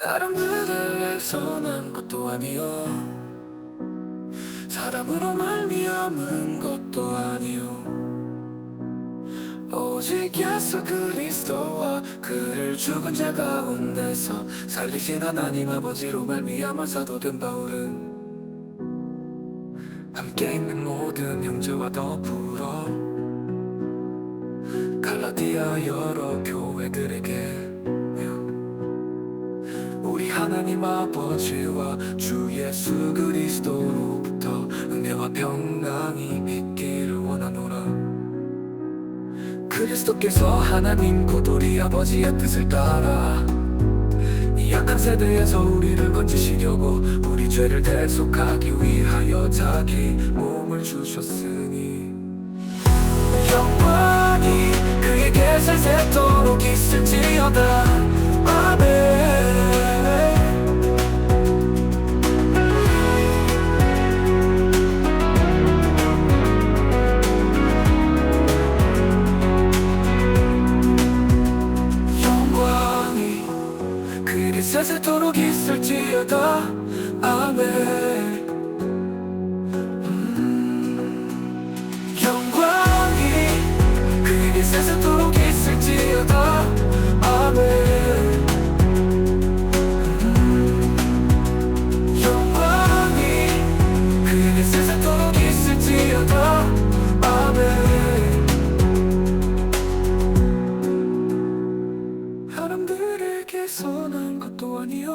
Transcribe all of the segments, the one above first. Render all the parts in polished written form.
사람들을 위해서 난 것도 아니요, 사람으로 말미암은 것도 아니요, 오직 예수 그리스도와 그를 죽은 자 가운데서 살리신 하나님 아버지로 말미암아 사도된 바울은 함께 있는 모든 형제와 더불어 갈라디아 여러 교회들에게 우리 하나님 아버지와 주 예수 그리스도로부터 은혜와 평강이 있기를 원하노라. 그리스도께서 하나님 곧 우리 아버지의 뜻을 따라 이 약한 세대에서 우리를 건지시려고 우리 죄를 대속하기 위하여 자기 몸을 주셨으니 영광이 그에게 세세토록 있을지어다. 아멘. 세세토록 있을지어다. 아멘. 영광이 그에게 세세토록 있을지어다. 아멘. 영광이 그에게 세세토록 있을지어다. 아멘. 사람들에게서 난 것도 아니요,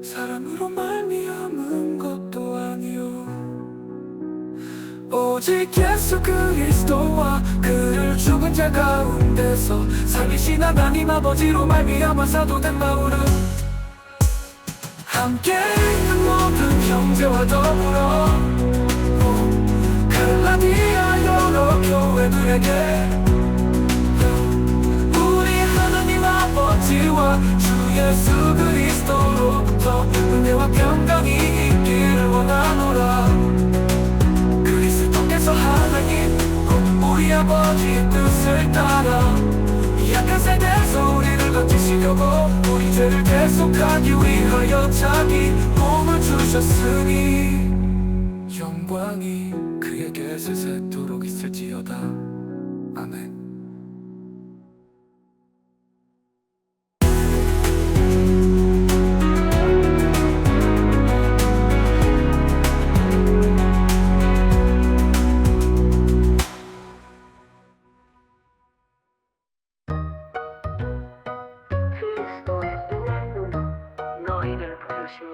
사람으로 말미암은 것도 아니요, 오직 예수 그리스도와 그를 죽은 자 가운데서 살리신 하나님 아버지로 말미암아 사도된 바울은 함께 있는 모든 형제와 더불어 갈라디아 여러 교회들에게 아버지와 주 예수 그리스도로부터 은혜와 평강이 있기를 원하노라. 그리스도께서 하나님 곧 우리 아버지의 뜻을 따라 이 약한 세대에서 우리를 건지시려고 우리 죄를 대속하기 위하여 자기 몸을 주셨으니 영광이 그에게 세세토록 있을지어다. 아멘. 너희를 부르시니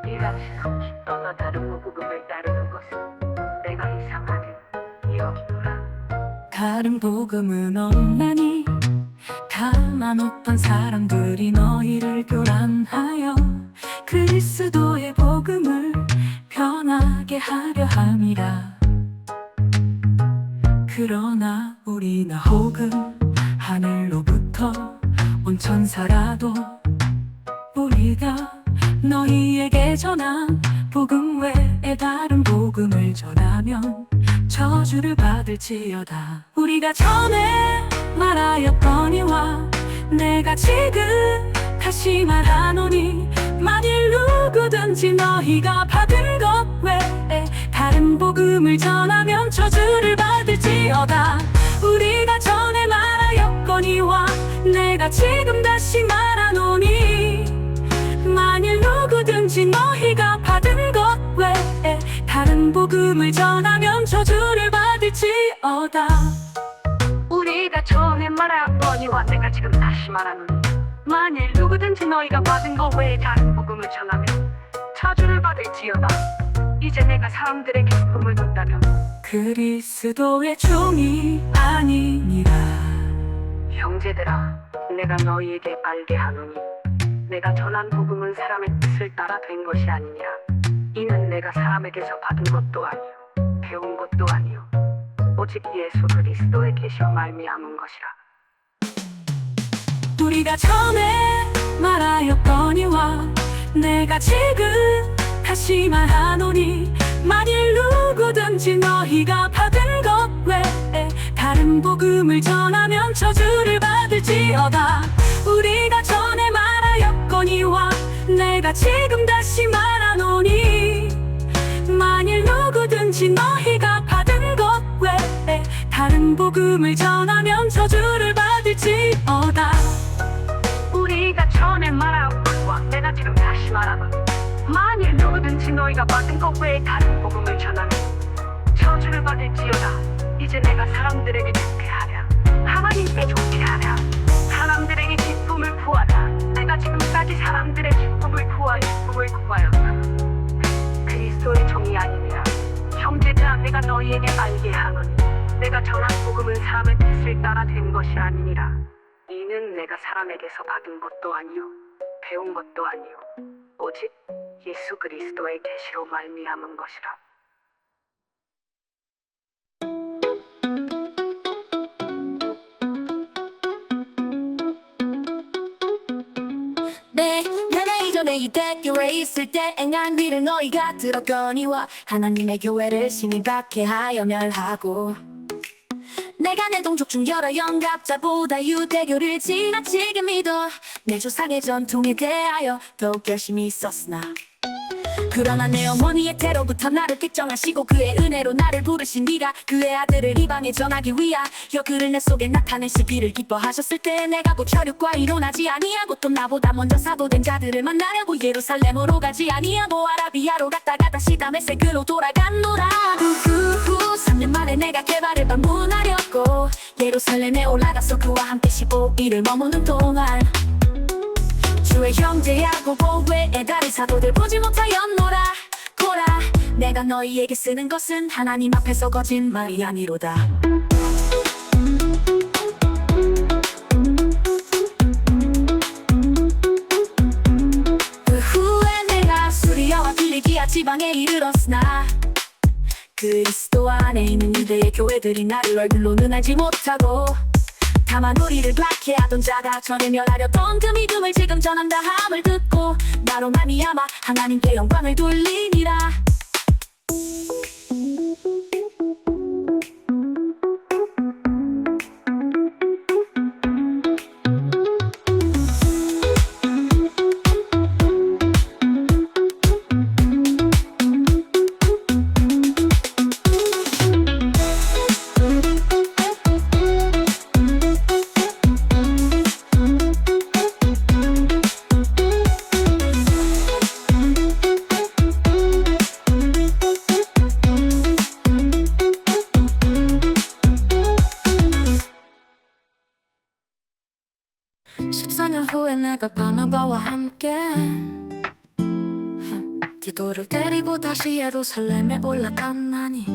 네가 지나고 싶거나 다른 복음을 따르는 것은 내가 이상하게 여기노라. 다른 복음은 없나니 다만 어떤 사람들이 너희를 교란하여 그리스도의 복음을 변하게 하려 함이라. 그러나 우리나 혹은 하늘로부터 온 천사라도 우리가 너희에게 전한 복음 외에 다른 복음을 전하면 저주를 받을지어다. 우리가 전에 말하였거니와 내가 지금 다시 말하노니 만일 누구든지 너희가 받은 것 외에 다른 복음을 전하면 저주를 받을지어다. 우리가 전에 말하였거니와 내가 지금 다시 말하노니 만일 누구든지 너희가 받은 것 외에 다른 복음을 전하면 저주를 받을지어다. 우리가 전에 말하였거니와 내가 지금 다시 말하노니 만일 누구든지 너희가 받은 것 외에 다른 복음을 전하면 저주를 받을지어다. 이제 내가 사람들에게 복음을 전다면 그리스도의 종이 아니니라. 형제들아, 내가 너희에게 알게 하노니 내가 전한 복음은 사람의 뜻을 따라 된 것이 아니니라. 이는 내가 사람에게서 받은 것도 아니요 배운 것도 아니요 오직 예수 그리스도에 계셔 말미암은 것이라. 우리가 전에 말하였거니와 내가 지금 다시 말하노니 만일 누구든지 너희가 받은 것 외에 다른 복음을 전하면 저주를 받을지어다. 우리가 전에 내가 지금 다시 말하노니 만일 누구든지 너희가 받은 것 외에 다른 복음을 전하면 저주를 받을지어다. 우리가 전에 말하고 내가 지금 다시 말하노니 만일 누구든지 너희가 받은 것 외에 다른 복음을 전하면 저주를 받을지어다. 이제 내가 사람들에게 좋게 하랴, 하나님께 좋게 하랴, 사람들에게 기쁨을 구하라. 내가 지금까지 사람들의 기쁨을 구하였다. 그리스도의 종이 아니니라. 형제들아, 내가 너희에게 알게 하노니 내가 전한 복음은 사람의 뜻을 따라 된 것이 아니니라. 이는 내가 사람에게서 받은 것도 아니요 배운 것도 아니요 오직 예수 그리스도의 계시로 말미암은 것이라. 내가 이전에 이 대교에 있을 때 앵한 일을 너희가 들었거니와 하나님의 교회를 신이 박해하여 멸하고 내가 내 동족 중 여러 영갑자보다 유대교를 지나치게 믿어 내 조상의 전통에 대하여 더욱 열심히 있었으나 그러나 내 어머니의 태로부터 나를 택정하시고 그의 은혜로 나를 부르시니라. 그의 아들을 이방에 전하기 위하여 그를 내 속에 나타내시기를 기뻐하셨을 때 내가 곧 혈육과 이론하지 아니하고 또 나보다 먼저 사도된 자들을 만나려고 예루살렘으로 가지 아니하고 아라비아로 갔다가 다시 다메섹으로 돌아갔노라. 후 3년 만에 내가 개발을 방문하려고 예루살렘에 올라가서 그와 함께 15일을 머무는 동안 주의 형제 야고보 외에 다른 사도들 보지 못하였노라. 고라, 내가 너희에게 쓰는 것은 하나님 앞에서 거짓말이 아니로다. 그 후에 내가 수리아와 빌리기아 지방에 이르렀으나 그리스도 안에 있는 유대의 교회들이 나를 얼굴로는 알지 못하고 다만 우리를 박해하던 자가 전에 멸하려던 그 믿음을 지금 전한다 함을 듣고 나로 말미암아 하나님께 영광을 돌리니라. 후에 내가 바나바와 함께 디도를 데리고 다시 예루살렘에 올라갔나니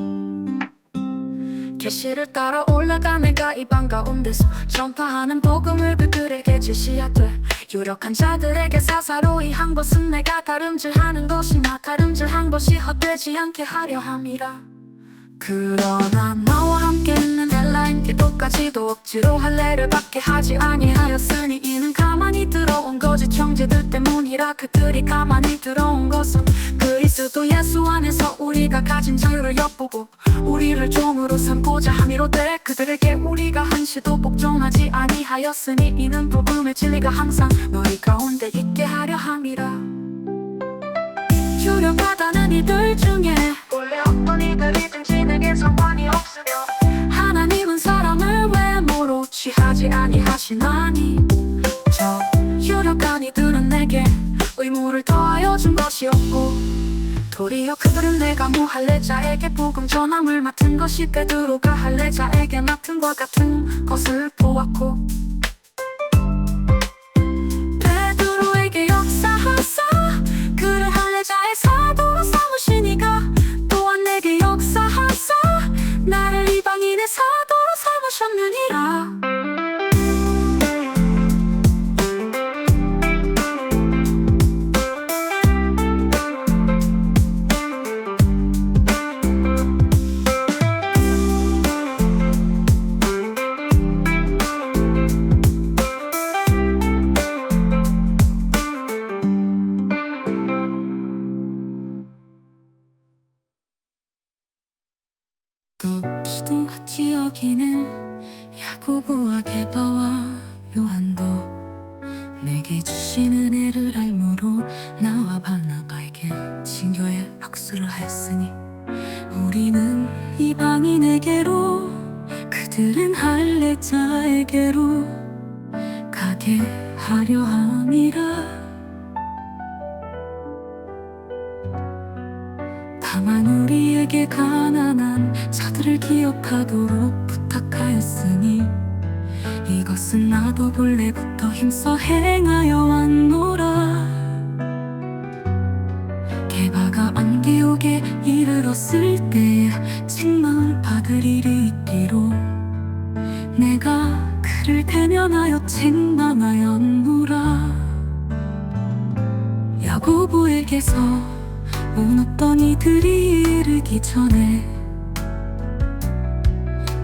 계시를 따라 올라가 내가 이방 가운데서 전파하는 복음을 그들에게 제시하되 유력한 자들에게 사사로이 한 것은 내가 다름질하는 것이나 다름질한 것이 헛되지 않게 하려 함이라. 그러나 나와 함께 있는 헬라인들까지도 억지로 할례를 받게 하지 아니하였으니 이는 가만히 들어온 거짓 형제들 때문이라. 그들이 가만히 들어온 것은 그리스도 예수 안에서 우리가 가진 자유를 엿보고 우리를 종으로 삼고자 함이로되 그들에게 우리가 한시도 복종하지 아니하였으니 이는 복음의 진리가 항상 너희 가운데 있게 하려 함이라. 유력하다는 이들 중에 원래 어떤 이들이든지 내게 상관이 없으며 하나님은 사람을 외모로 취하지 아니하시나니 저 유력한 이들은 내게 의무를 더하여 준 것이었고 도리어 그들은 내가 무할례자에게 복음 전함을 맡은 것이 베드로가 할례자에게 맡은 것 같은 것을 보았고 베드로에게 역사하사 그를 할례자의 사도로 삼으시니가 또한 내게 역사하사 나를 이방인의 사도로 삼으셨느니라. 주신 은혜를 알므로 나와 바나바에게 진교의 박수를 하였으니 우리는 이방인에게로 그들은 할례자에게로 가게 하려 함이라. 다만 우리에게 가난한 자들을 기억하도록 부탁하였으니 이것은 나도 본래부터 힘써 행하여 왔노라. 게바가 안디옥에 이르렀을 때에 책망을 받을 일이 있기로 내가 그를 대면하여 책망하였노라. 야고보에게서 온 어떤 이들이 이르기 전에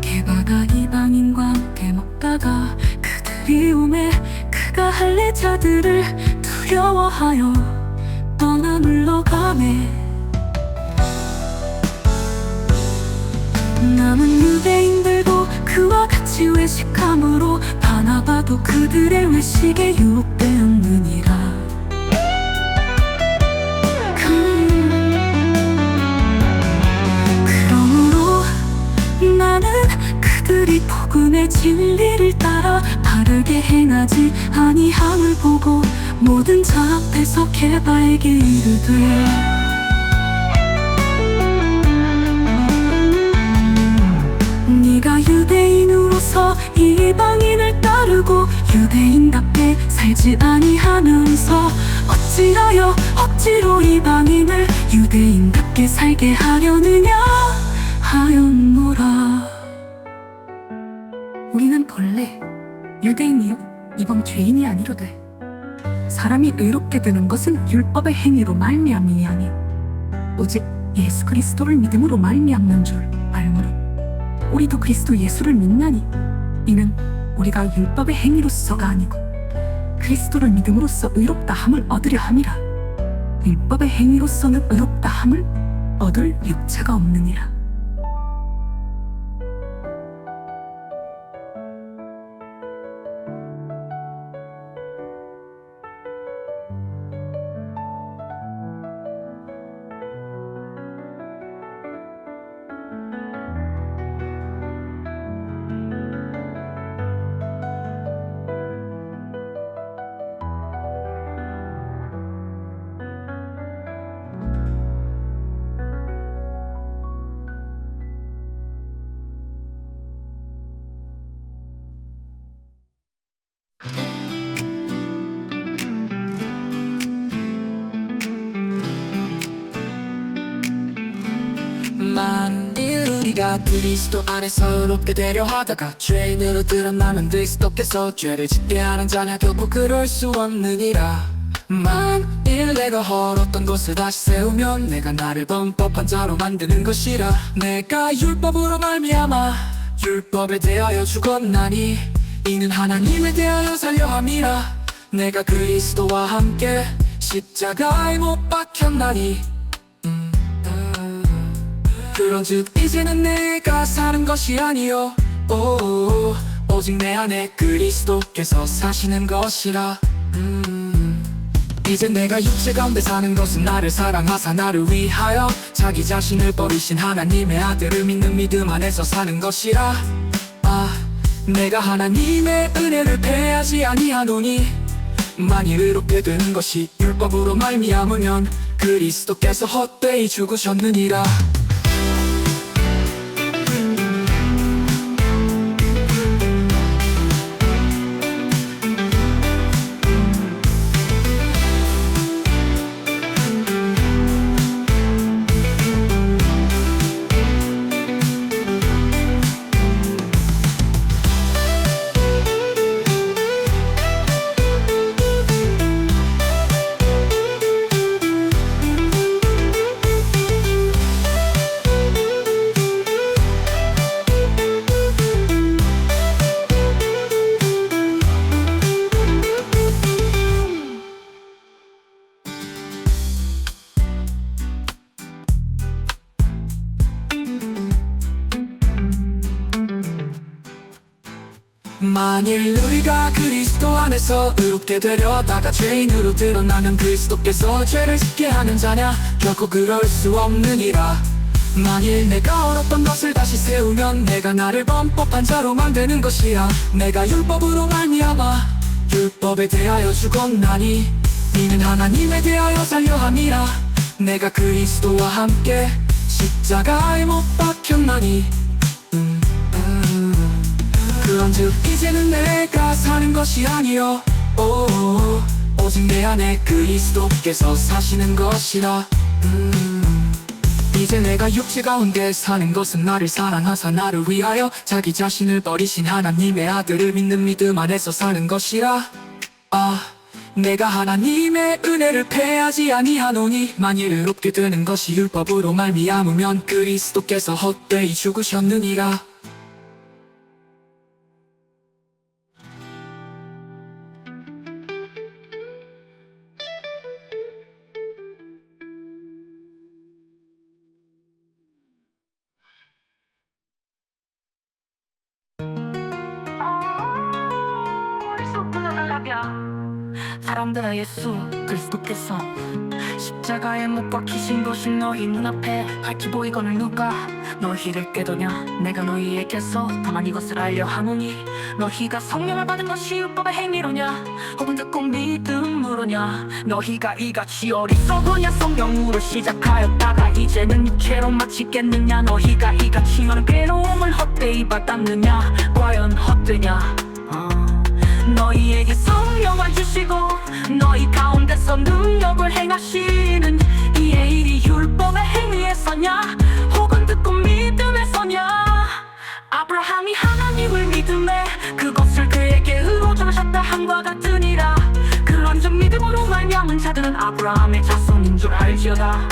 게바가 이방인과 함께 먹다가 그들이 오매 그가 할례자들을 두려워하여 떠나 물러가매 남은 유대인들도 그와 같이 외식함으로 바나바도 그들의 외식에 유혹되었느니라. 나는 그들이 복음의 진리를 따라 바르게 행하지 아니함을 보고 모든 자 앞에서 게바에게 이르되 네가 유대인으로서 이방인을 따르고 유대인답게 살지 아니하면서 어찌하여 억지로 이방인을 유대인답게 살게 하려느냐 하였노라. 우리는 본래 유대인이요 이방 죄인이 아니로되 사람이 의롭게 되는 것은 율법의 행위로 말미암이 아니 오직 예수 그리스도를 믿음으로 말미암는 줄 알므로 우리도 그리스도 예수를 믿나니 이는 우리가 율법의 행위로서가 아니고 그리스도를 믿음으로써 의롭다 함을 얻으려 함이라. 율법의 행위로서는 의롭다 함을 얻을 육체가 없느니라. 만일 우리가 그리스도 안에서 의롭게 되려 하다가 죄인으로 드러나면 그리스도께서 죄를 짓게 하는 자냐 결코 그럴 수 없느니라. 만일 내가 헐었던 것을 다시 세우면 내가 나를 범법한 자로 만드는 것이라. 내가 율법으로 말미암아 율법에 대하여 죽었나니 이는 하나님에 대하여 살려 함이라. 내가 그리스도와 함께 십자가에 못 박혔나니 그런즉 이제는 내가 사는 것이 아니요 오직 내 안에 그리스도께서 사시는 것이라. 이제 내가 육체 가운데 사는 것은 나를 사랑하사 나를 위하여 자기 자신을 버리신 하나님의 아들을 믿는 믿음 안에서 사는 것이라. 내가 하나님의 은혜를 패하지 아니하노니 만일 의롭게 되는 것이 율법으로 말미암으면 그리스도께서 헛되이 죽으셨느니라. 만일 우리가 그리스도 안에서 의롭게 되려다가 죄인으로 드러나면 그리스도께서 죄를 짓게 하는 자냐? 결코 그럴 수 없느니라. 만일 내가 얻었던 것을 다시 세우면 내가 나를 범법한 자로 만드는 것이야. 내가 율법으로 말미암아 율법에 대하여 죽었나니 이는 하나님에 대하여 살려 함이라. 내가 그리스도와 함께 십자가에 못 박혔나니 그런즉 이제는 내가 사는 것이 아니요 오직 내 안에 그리스도께서 사시는 것이라. 이제 내가 육체 가운데 사는 것은 나를 사랑하사 나를 위하여 자기 자신을 버리신 하나님의 아들을 믿는 믿음 안에서 사는 것이라. 내가 하나님의 은혜를 패하지 아니하노니 만일 의롭게 되는 것이 율법으로 말미암으면 그리스도께서 헛되이 죽으셨느니라. 사람들아, 예수 그리스도께서 십자가에 못 박히신 것이 너희 눈앞에 밝히 보이거늘 누가 너희를 깨도냐? 내가 너희에게서 다만 이것을 알려 하노니 너희가 성령을 받은 것이 율법의 행위로냐? 혹은 듣고 믿음으로냐? 너희가 이같이 어리석으냐? 성령으로 시작하였다가 이제는 육체로 마치겠느냐? 너희가 이같이 많은 괴로움을 헛되이 받았느냐? 과연 헛되냐? 너희에게 성령을 주시고 너희 가운데서 능력을 행하시는 이의 일이 율법의 행위에서냐? 혹은 듣고 믿음에서냐? 아브라함이 하나님을 믿음에 그것을 그에게 의로 정하셨다 함과 같으니라. 그런즉 믿음으로 말미암은 자들은 아브라함의 자손인 줄 알지어다.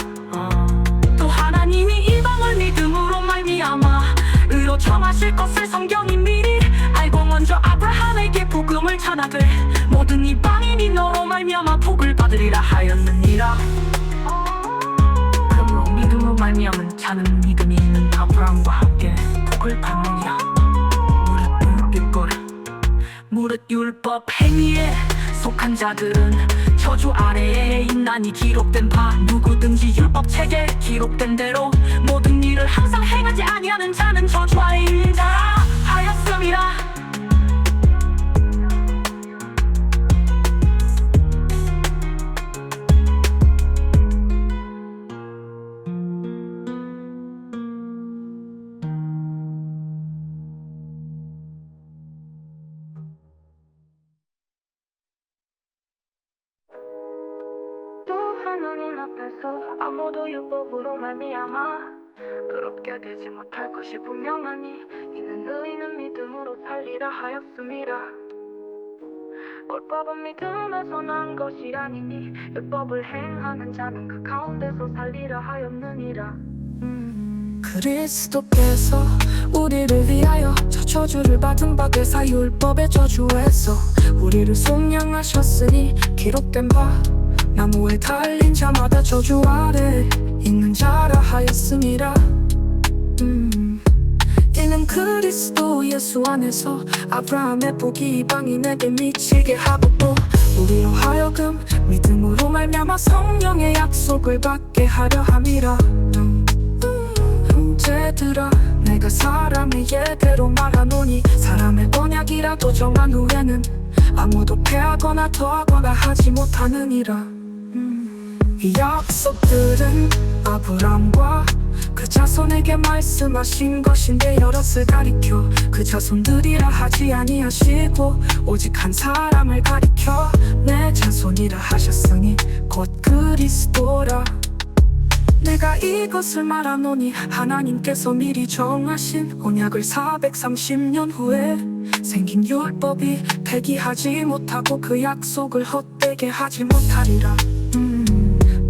또 하나님이 이방을 믿음으로 말미암아 의로 정하실 것을 성경이 미리 알고 먼저 아브라함에게 복음을 전하되 모든 이방인이 너로 말미암아 복을 받으리라 하였느니라. 그러므로 믿음으로 말미암은 자는 믿음이 있는 아브라함과 함께 복을 받느니라. 무릇 율법 행위에 속한 자들은 저주 아래에 있나니 기록된 바 누구든지 율법책에 기록된 대로 모든 일을 항상 행하지 아니하는 자는 저주 아래에 있는 자라 하였음이라. 하나님 앞에서 아무도 율법으로 말미암아 의롭게 되지 못할 것이 분명하니 이는 너희는 믿음으로 살리라 하였음이라. 율법은 믿음에서 난 것이 아니니 율법을 행하는 자는 그 가운데서 살리라 하였느니라. 그리스도께서 우리를 위하여 저주를 받은 바 되사 율법의 저주에서 우리를 속량하셨으니 기록된 바 나무에 달린 자마다 저주 아래 있는 자라 하였음이라. 이는 그리스도 예수 안에서 아브라함의 복이 이방인에게 미치게 하고 또 우리로 하여금 믿음으로 말미암아 성령의 약속을 받게 하려 함이라. 형제들아, 내가 사람의 예대로 말하노니 사람의 언약이라도 정한 후에는 아무도 패하거나 더하거나 하지 못하느니라. 이 약속들은 아브람과 그 자손에게 말씀하신 것인데 여럿을 가리켜 그 자손들이라 하지 아니하시고 오직 한 사람을 가리켜 내 자손이라 하셨으니 곧 그리스도라. 내가 이것을 말하노니 하나님께서 미리 정하신 언약을 430년 후에 생긴 율법이 폐기하지 못하고 그 약속을 헛되게 하지 못하리라.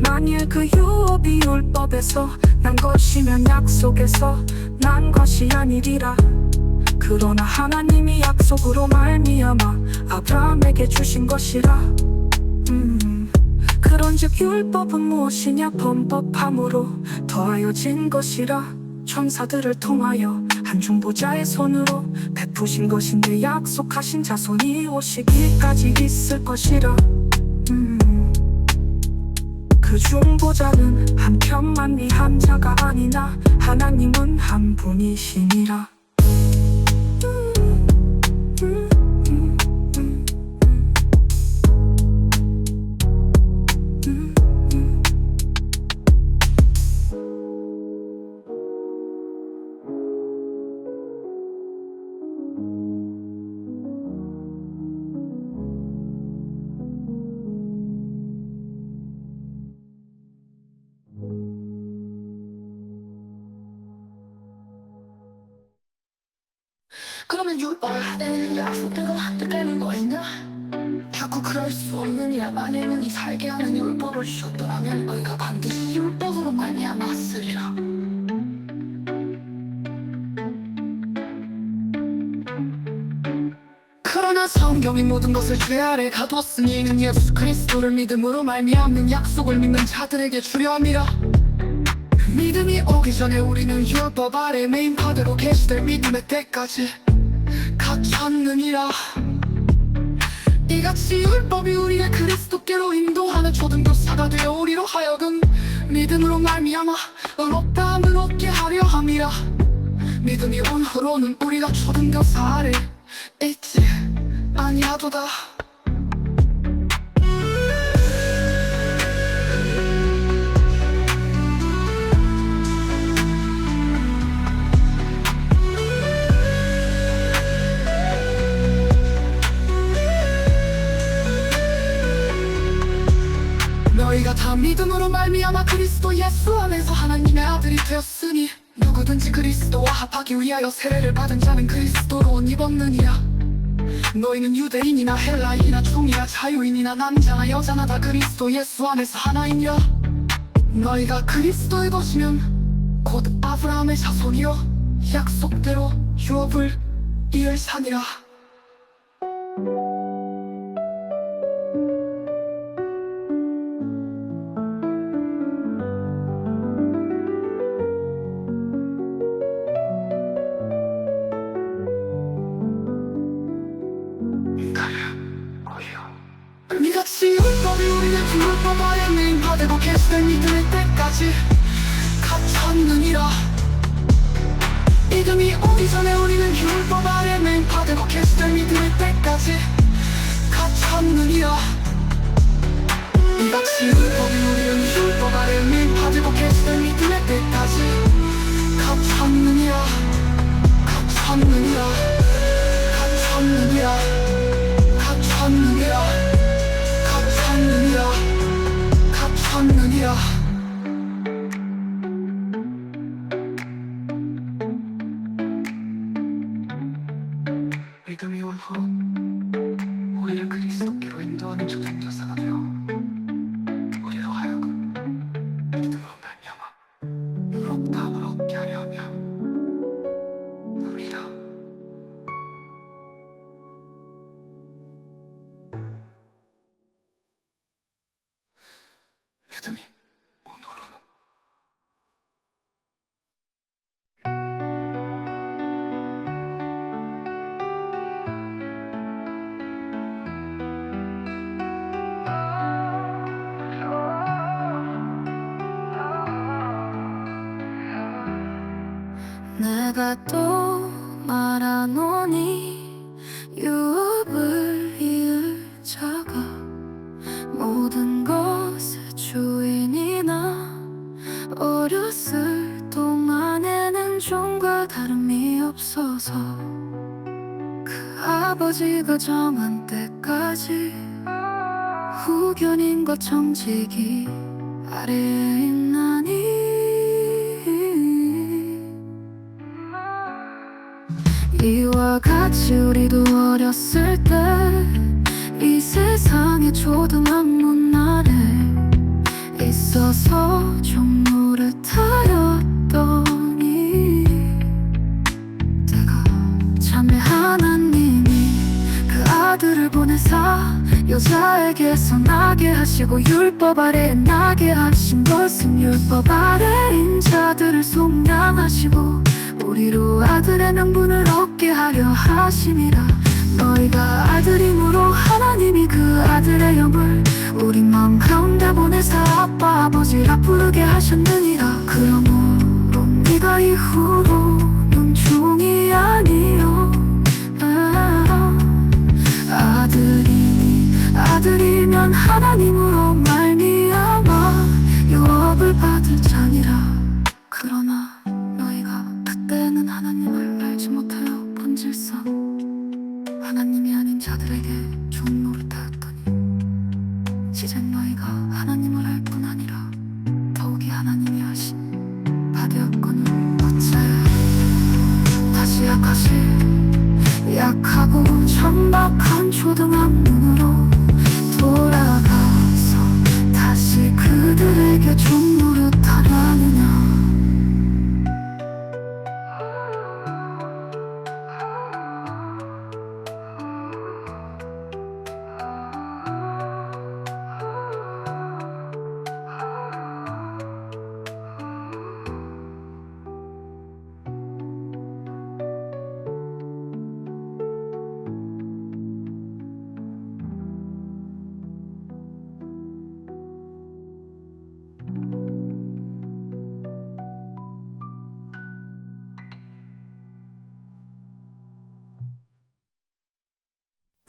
만일 그 유업이 율법에서 난 것이면 약속에서 난 것이 아니리라. 그러나 하나님이 약속으로 말미암아 아브라함에게 주신 것이라. 그런즉 율법은 무엇이냐? 범법함으로 더하여진 것이라. 천사들을 통하여 한 중보자의 손으로 베푸신 것인데 약속하신 자손이 오시기까지 있을 것이라. 그 중보자는 한 편만 위한 자가 아니나 하나님은 한 분이시니라. 그러면 율법은 약속대로 되는 거였나? 자꾸 그럴 수 없는 일 만에는 이 살게 하는 율법을 주셨더라면 너희가 반드시 율법으로 말미암아 쓰리라. 그러나 성경이 모든 것을 죄 아래 가뒀으니 이는 예수 그리스도를 믿음으로 말미암는 약속을 믿는 자들에게 주려 함이라. 믿음이 오기 전에 우리는 율법 아래 매인 바대로 계시될 믿음의 때까지 갇혔느니라. 이같이 율법이 우리의 그리스도께로 인도하는 초등교사가 되어 우리로 하여금 믿음으로 말미암아 의롭다함을 얻게 하려 함이라. 믿음이 온 후로는 우리가 초등교사 아래 있지 아니하도다. 너희가 다 믿음으로 말미암아 그리스도 예수 안에서 하나님의 아들이 되었으니 누구든지 그리스도와 합하기 위하여 세례를 받은 자는 그리스도로 옷 입었느니라. 너희는 유대인이나 헬라인이나 종이나 자유인이나 남자나 여자나 다 그리스도 예수 안에서 하나이니라. 너희가 그리스도의 것이면 곧 아브라함의 자손이요 약속대로 유업을 이을 사니라. 이같이 율법이 우리의 율법 아래 매인 바되고 계시될 믿음의 때까지 갇혔느니라. 믿음이 오기 전에 우리는 율법 아래 매인 바되고 계시될 믿음의 때까지 갇혔느니라. 이같이 율법이 우리는 율법 아래 매인 바되고 계시될 믿음의 때까지 갇혔느니라. 갇혔느니라. 갇혔느니라. 갇혔느니라. 갇혔느니라. 갇혔느니라. 믿음이 온 후 우리를 그리스도께로 인도하는 초등교사가 되어 우리로 하여금 믿음으로 말미암아 의롭다함을 얻게 하려 하며 우리라. 믿음이 온 후로는 내가 또 말하노니 유업을 이을 자가 모든 것의 주인이나 어렸을 동안에는 종과 다름이 없어서 그 아버지가 정한 때까지 후견인과 정직이 아래에 있나니 이와 같이 우리도 어렸을 때 이 세상의 조등한 문 아래 있어서 종로를 타였더니 때가 참에 하나님이 그 아들을 보내사 여자에게서 나게 하시고 율법 아래에 나게 하신 것은 율법 아래인 자들을 속량하시고 우리로 아들의 명분을 얻게 하려 하심이라. 너희가 아들임으로 하나님이 그 아들의 영을 우리 마음 가운데 보내사 아빠 아버지라 부르게 하셨느니라. 그러므로 네가 이후로는 종이 아니요 아들이면 하나님으로 말미암아 유업을 받을 자니라. 그러나 너희가 그때는 하나님을 알지 못하여 본질상 하나님이 아닌 자들에게 종 노릇하였더니 이젠 너희가 하나님을 알 뿐 아니라 더욱이 하나님이 하신 바되었거늘 어찌하여 다시 약하고 천박한 초등한 눈으로 돌아가서 다시 그들에게 종 노릇하려 하느냐.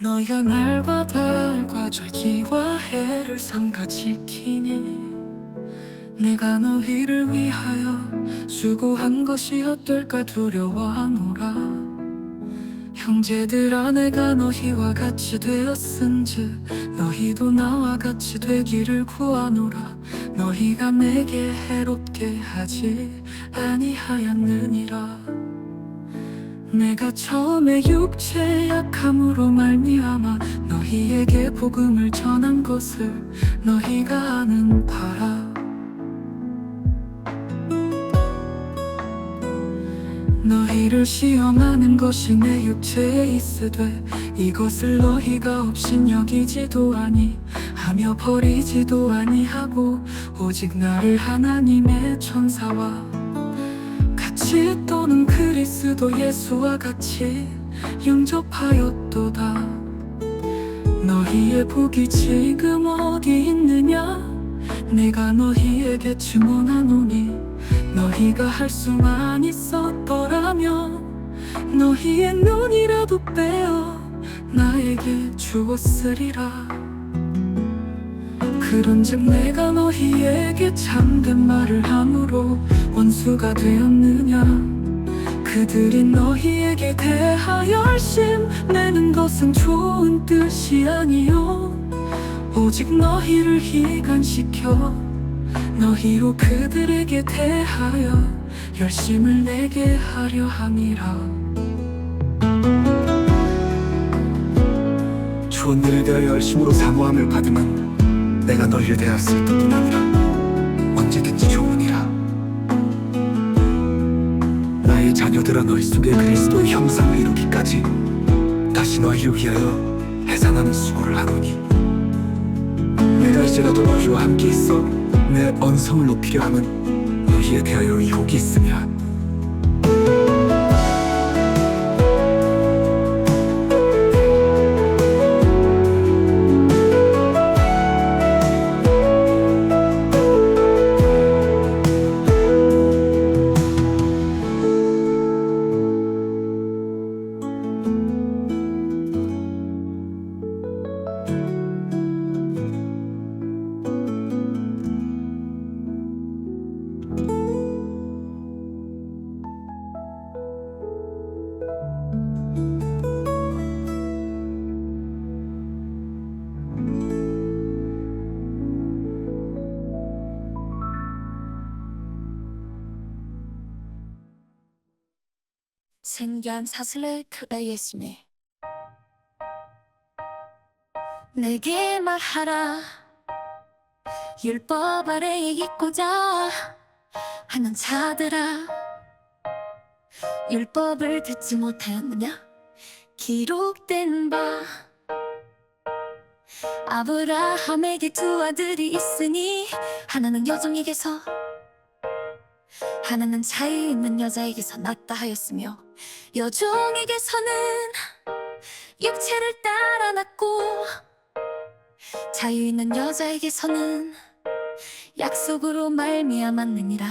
너희가 날과 달과 절기와 해를 삼가 지키니 내가 너희를 위하여 수고한 것이 어떨까 두려워하노라. 형제들아 내가 너희와 같이 되었은즉 너희도 나와 같이 되기를 구하노라. 너희가 내게 해롭게 하지 아니하였느니라. 내가 처음에 육체의 약함으로 말미암아 너희에게 복음을 전한 것을 너희가 아는 바라. 너희를 시험하는 것이 내 육체에 있으되 이것을 너희가 업신여기지도 아니하며 버리지도 아니하고 오직 나를 하나님의 천사와 같이 또는 그리스도 예수와 같이 영접하였도다. 너희의 복이 지금 어디 있느냐? 내가 너희에게 증언하노니 너희가 할 수만 있었더라면 너희의 눈이라도 빼어 나에게 주었으리라. 그런즉 내가 너희에게 참된 말을 함으로 원수가 되었느냐? 그들이 너희에게 대하여 열심내는 것은 좋은 뜻이 아니요 오직 너희를 희간시켜 너희로 그들에게 대하여 열심을 내게 하려 함이라. 좋은 일에 대하여 열심으로 사모함을 받으면 내가 너희를 대하였을 뿐 아니라 언제든지 좋으니라. 나의 자녀들아 너희 속에 그리스도의 형상을 이루기까지 다시 너희를 위하여 해산하는 수고를 하노니 내가 이제라도 너희와 함께 있어 내 언성을 높이려 함은 너희에 대하여 유혹이 있으며 생견 사슬을 그대 예수님 내게 말하라. 율법 아래에 있고자 하는 자들아 율법을 듣지 못하였느냐? 기록된 바 아브라함에게 두 아들이 있으니 하나는 여종에게서 하나는 자유 있는 여자에게서 낳다 하였으며 여종에게서는 육체를 따라 낳고 자유 있는 여자에게서는 약속으로 말미암았느니라.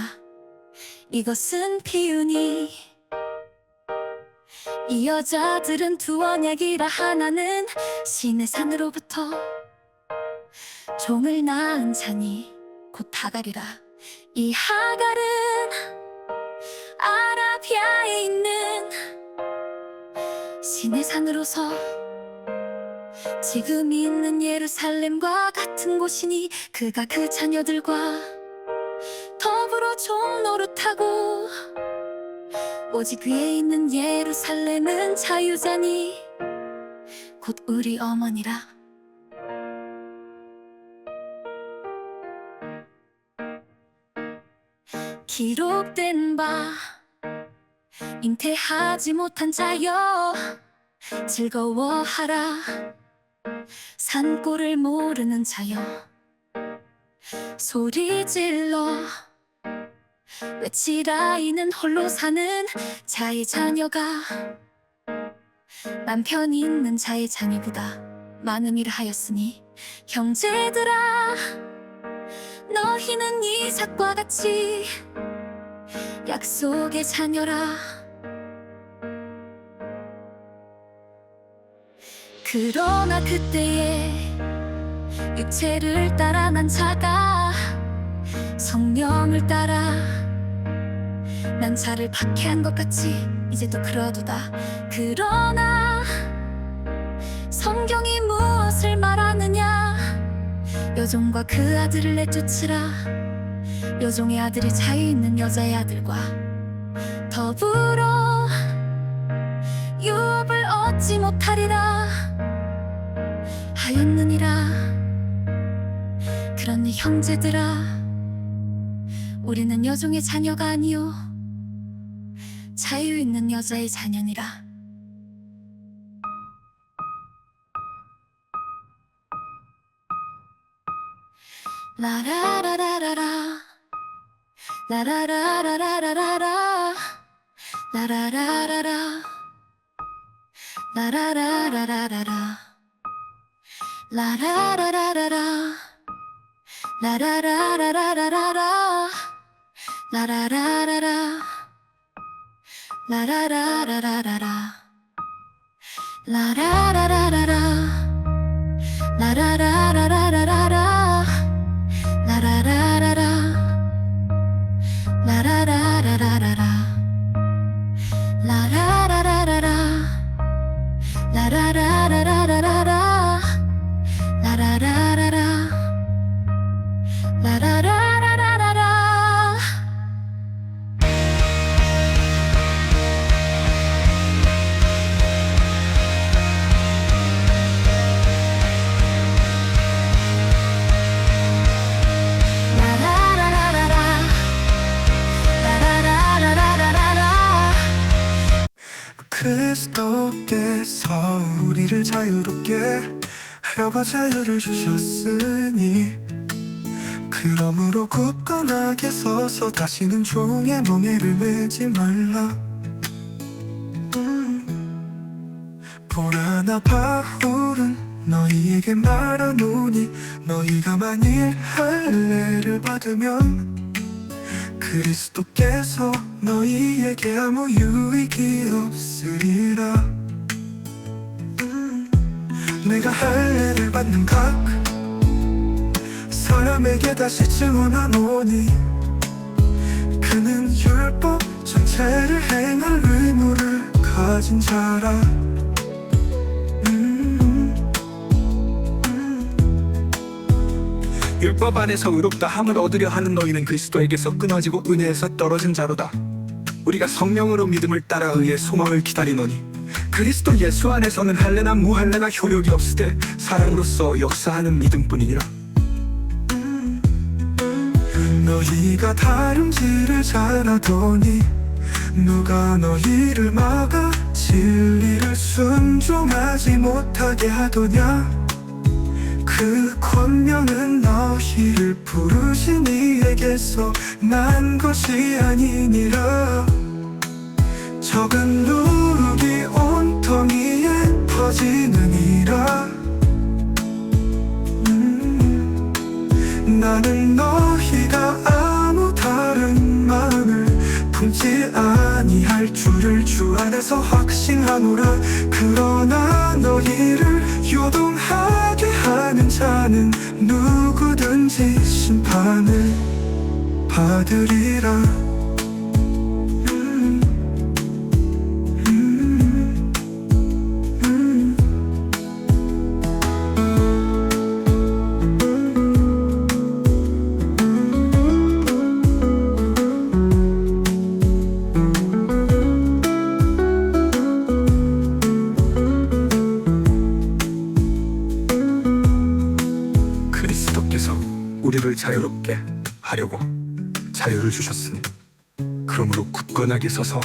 이것은 비유니 이 여자들은 두 언약이라. 하나는 신의 산으로부터 종을 낳은 자니 곧 하갈이라. 이 하갈은 아라비아에 있는 신의 산으로서 지금 있는 예루살렘과 같은 곳이니 그가 그 자녀들과 더불어 종노릇하고 오직 위에 있는 예루살렘은 자유자니 곧 우리 어머니라. 기록된 바 잉태하지 못한 자여 즐거워하라. 산골을 모르는 자여 소리질러 외치라. 이는 홀로 사는 자의 자녀가 남편 있는 자의 자녀보다 많음이라 하였으니 형제들아 너희는 이삭과 같이 약속의 자녀라. 그러나 그때에 육체를 따라 난 자가 성령을 따라 난 자를 박해한 것 같이 이제도 그러도다. 그러나 성경이 무엇을 말하느냐. 여종과 그 아들을 내쫓으라. 여종의 아들이 자유 있는 여자의 아들과 더불어 유업을 얻지 못하리라 하였느니라. 그러니 형제들아 우리는 여종의 자녀가 아니요 자유 있는 여자의 자녀니라. 라라라라라라 라라라라라라라 라라라라라 라라라라라라라 라라라라라라 라라라라라라라 라라라라라 라라라라라라라 라라라라라라 라라라라라라라 라라라라라 라라라라라라라 라라라라라라 라라라라라라라 라라라라라 라라라라라라. 그리스도께서 우리를 자유롭게 하여가 자유를 주셨으니 그러므로 굳건하게 서서 다시는 종의 멍에를 매지 말라. 보라 나 바울은 너희에게 말하노니 너희가 만일 할례를 받으면 그리스도께서 너희에게 아무 유익이 없으리라. 내가 할례를 받는 각 사람에게 다시 증언하노니 그는 율법 전체를 행할 의무를 가진 자라. 율법 안에서 의롭다 함을 얻으려 하는 너희는 그리스도에게서 끊어지고 은혜에서 떨어진 자로다. 우리가 성령으로 믿음을 따라 의의 소망을 기다리노니 그리스도 예수 안에서는 할례나 무할례나 효력이 없으되 사랑으로서 역사하는 믿음뿐이니라. 너희가 다름질을 잘하더니 누가 너희를 막아 진리를 순종하지 못하게 하더냐. 그 권명은 너희를 부르신 이에게 너에게서 난 것이 아니니라. 적은 누룩이 온통이에 퍼지느니라. 나는 너희가 아무 다른 마음을 품지 아니할 줄을 주 안에서 확신하노라. 그러나 너희를 요동하게 하는 자는 누구든지 심판을 받으리라. 그리스도께서 우리를 자유롭게 하려고 자유를 주셨으니 그러므로 굳건하게 서서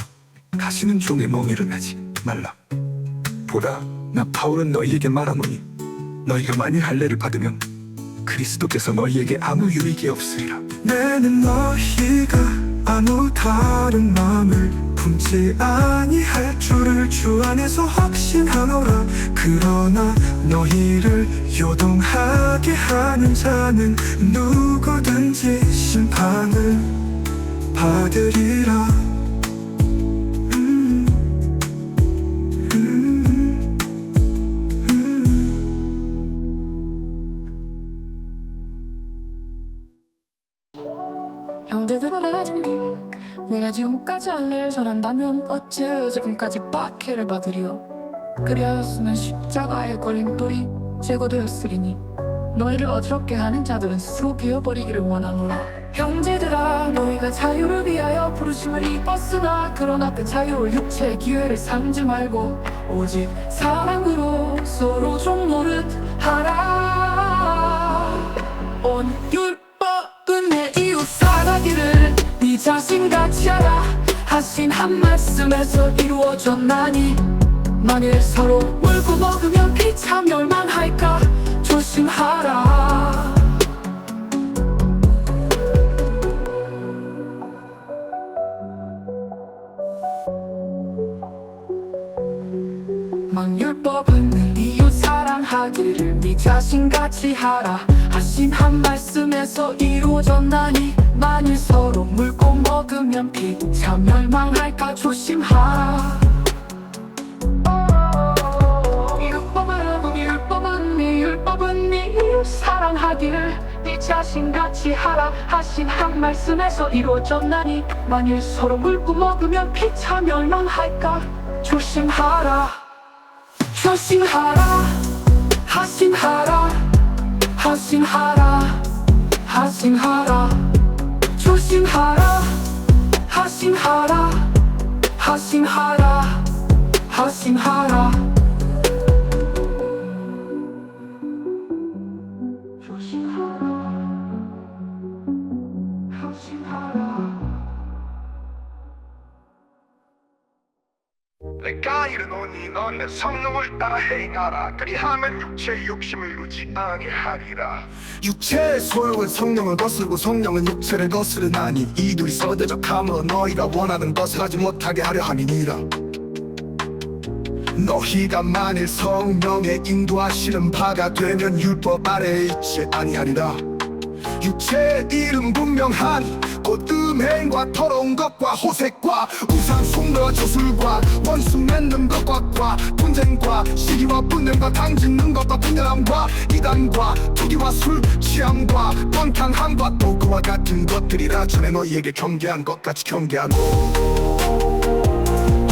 다시는 종의 멍에를 매지 말라. 보라, 나 바울은 너희에게 말하노니 너희가 만일 할례를 받으면 그리스도께서 너희에게 아무 유익이 없으리라. 내는 너희가 아무 다른 마음을 품지 아니할 줄을 주 안에서 확신하노라. 그러나 너희를 요동하게 하는 자는 누구든지 심판을 받으리라. 형제들아, 내가 지금까지 할례를 전한다면 어찌 지금까지 박해를 받으리요. 그리하였으면 십자가의 걸림돌이 제거되었으리니 너희를 어지럽게 하는 자들은 스스로 비워버리기를 원하노라. 형제들아, 너희가 자유를 위하여 부르심을 입었으나 그러나 그 자유를 육체의 기회를 삼지 말고 오직 사랑으로 서로 좀 노릇 하라. 온 율법은 내 이웃 사랑하기를 네 자신같이 하라 하신 한 말씀에서 이루어졌나니 만일 서로 물고 먹으면 피차 멸망할까 조심하라. 율법은 내 이웃 사랑하기를 네 자신같이 하라 하신 한 말씀에서 이루어졌나니 만일 서로 물고 먹으면 피차 멸망할까 조심하라. 율법은 네 이웃 사랑하기를 네 자신같이 하라 하신 한 말씀에서 이루어졌나니 만일 서로 물고 먹으면 피차 멸망할까 조심하라. 조심하라 하심하라 하심하라 하심하라 조심하라 하심하라 하심하라 하심하라 조심하라 하심하라. 내가 이르노니 넌 내 성령을 따라 행하라. 그리하면 육체의 욕심을 이루지 아니하리라. 육체의 소욕은 성령을 거스르고 성령은 육체를 거스르나니 이 둘이 서로 대적하므로 너희가 원하는 것을 하지 못하게 하려 함이니라. 너희가 만일 성령의 인도하시는 바가 되면 율법 아래에 있지 아니하리라. 육체의 일은 분명한 곧 음행과 더러운 것과 호색과 우상 숭배와 저술과 원수 맺는 것과 분쟁과 시기와 분쟁과 당짓는 것과 분열함과 이단과 투기와 술 취함과 방탕함과 또 그와 같은 것들이라. 전에 너희에게 경계한 것 같이 경계하고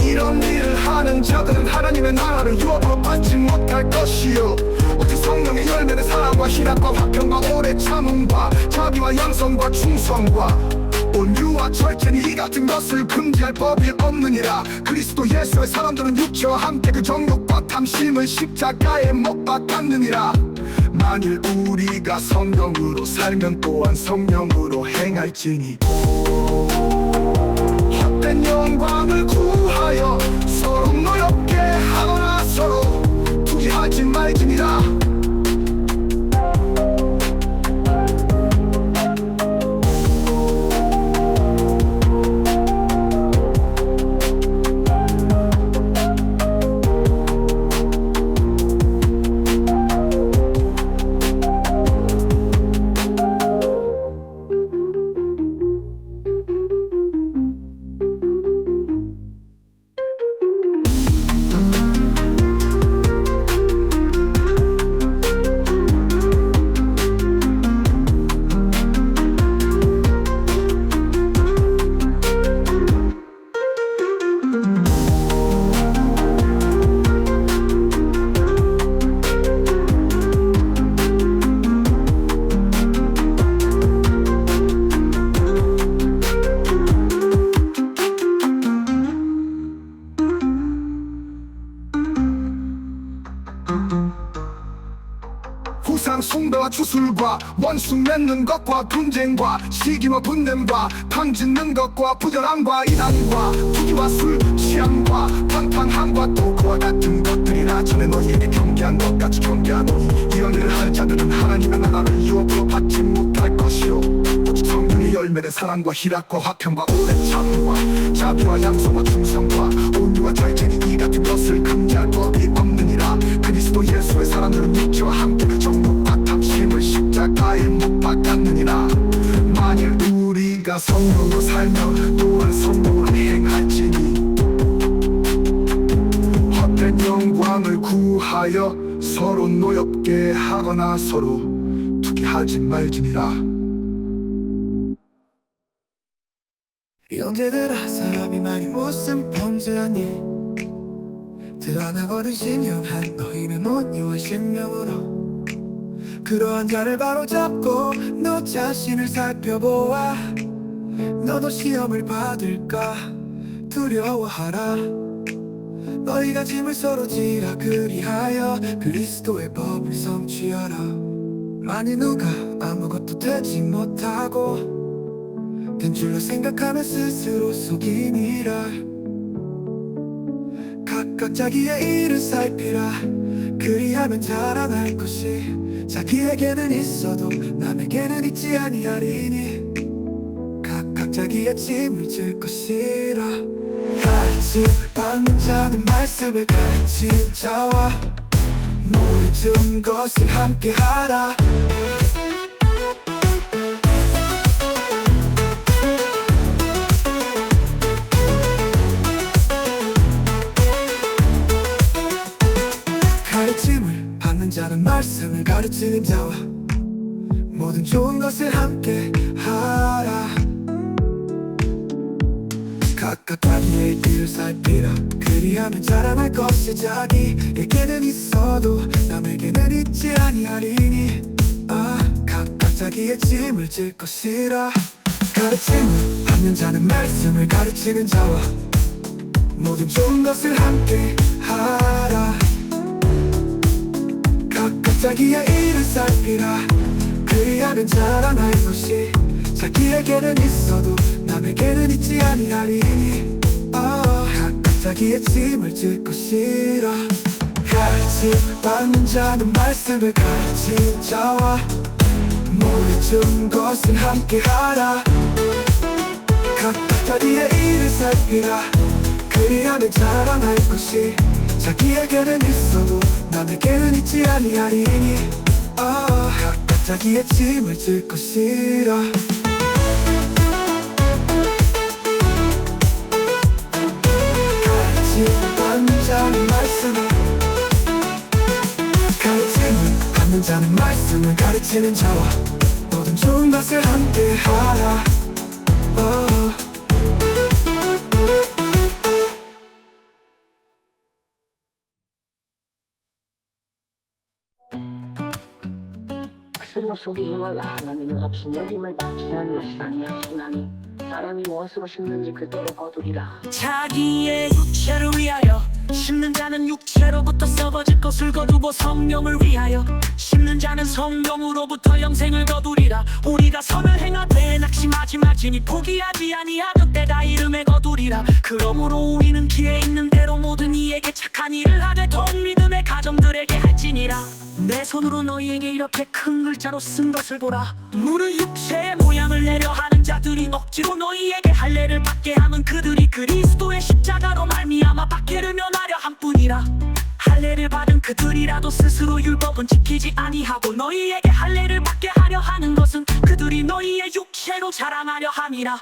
이런 일을 하는 자들은 하나님의 나라를 유업으로 받지 못할 것이요 오직 성령의 열매는 사랑과 희락과 화평과 오래 참음과 자비와 양성과 충성과 온유와 절제니 이 같은 것을 금지할 법이 없느니라. 그리스도 예수의 사람들은 육체와 함께 그 정욕과 탐심을 십자가에 못 박았느니라. 만일 우리가 성령으로 살면 또한 성령으로 행할지니 헛된 영광을 구하여 서로 노엽게 하거나 서로 투기하지 말지니라. 주술과 원수 맺는 것과 분쟁과 시기와 분냄과 탕짓는 것과 부정함과 이단과 투기와 술 취함과 방탕함과 또 그와 같은 것들이라 전에 너희에게 경계한 것 같이 경계하노니 이런 일을 할 자들은 하나님의 나라를 유업으로 받지 못할 것이요 오직 성령의 열매는 사랑과 희락과 화평과 오래 참음과 자비와 양성과 충성과 온유와 절제니 이 같은 것을 금지할 법이 없느니라. 그리스도 예수의 사랑으로 육체와 함께 그 정욕과 탐심을 십자가에 못 박았느니라. 만일 우리가 성령으로 살며 또한 성령으로 행할지니 헛된 영광을 구하여 서로 노엽게 하거나 서로 투기하지 말지니라. 형제들아 사람이 말이 무슨 범죄하니 드러나거든 신령한 너희는 온유한 심령으로 그러한 자를 바로잡고 너 자신을 살펴보아 너도 시험을 받을까 두려워하라. 너희가 짐을 서로 지라 그리하여 그리스도의 법을 성취하라. 만일 누가 아무것도 되지 못하고 된 줄로 생각하면 스스로 속이니라. 각각 자기의 일을 살피라. 그리하면 자라날 것이 자기에게는 있어도 남에게는 있지 아니하리니 각각 자기의 짐을 질 것이라. 가르침을 받는 자는 말씀을 가르친 자와 모든 것을 함께하라. 가르침을 받는 자는 말씀을 가르치는 자와 모든 좋은 것을 함께 하라. 각각 자기의 일을 살피라. 그리하면 자라날 것이 자기에게는 있어도 남에게는 있지 아니하리니 각각 자기의 짐을 질 것이라. 가르침을 받는 자는 말씀을 가르치는 자와 모든 좋은 것을 함께 하라. 각각 자기의 일을 살피라. 그리하면 자라날 것이 자기에게는 있어도 남에게는 있지 아니하리니 각각 자기의 짐을 질 것이라. 가르침 받는 자는 말씀을 가르친 자와 모든 것을 함께하라. 각각 자기의 일을 살피라. 그리하면 자라날 것이 자기에게는 있어도 남에게는 있지 아니하리니 각각 자기의 짐을 질 것이라. 가르침을 받는 자는 말씀을 가르치는 자와 모든 좋은 것을 함께하라. 스스로 속임을 하나님은 없이 내림을 받지 않는 것이 아니하시나니 사람이 무엇으로 심는지 그대로 거두리라. 자기의 육체를 위하여 심는 자는 육체로부터 썩어질 것을 거두고 성령을 위하여 심는 자는 성령으로부터 영생을 거두리라. 우리가 선을 행하되 낙심하지 말지니 포기하지 아니하던 때가 이름에 거두리라. 그러므로 우리는 기회 있는 대로 모든 이에게 착한 일을 하되 더욱 믿음의 가정들에게 할지니라. 내 손으로 너희에게 이렇게 큰 글자로 쓴 것을 보라. 물을 육체의 모양을 내려 하는 자들이 억지로 너희에게 할례를 받게 함은 그들이 그리스도의 십자가로 말미암아 박해를 면하려 함뿐이라. 할례를 받은 그들이라도 스스로 율법은 지키지 아니하고 너희에게 할례를 받게 하려 하는 것은 그들이 너희의 육체로 자랑하려 함이라.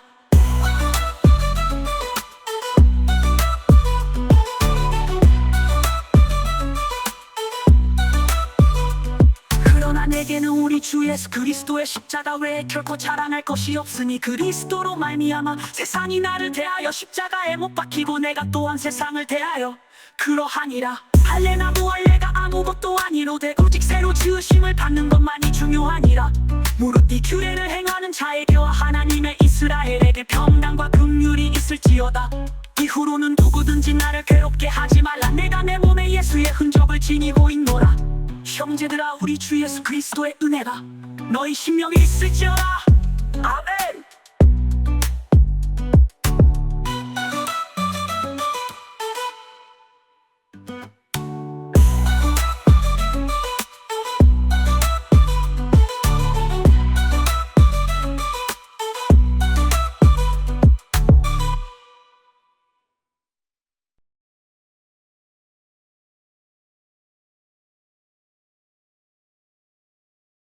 그러나 내게는 우리 주 예수 그리스도의 십자가 외에 결코 자랑할 것이 없으니 그리스도로 말미암아 세상이 나를 대하여 십자가에 못 박히고 내가 또한 세상을 대하여 그러하니라. 할례나 무할례가 아무것도 아니로되 오직 새로 지으심을 받는 것만이 중요하니라. 무릇 이 규례를 행하는 자에게와 하나님의 이스라엘에게 평강과 긍휼이 있을지어다. 이후로는 누구든지 나를 괴롭게 하지 말라. 내가 내 몸에 예수의 흔적을 지니고 있노라. 형제들아 우리 주 예수 그리스도의 은혜가 너희 심령에 있을지어다. 아멘.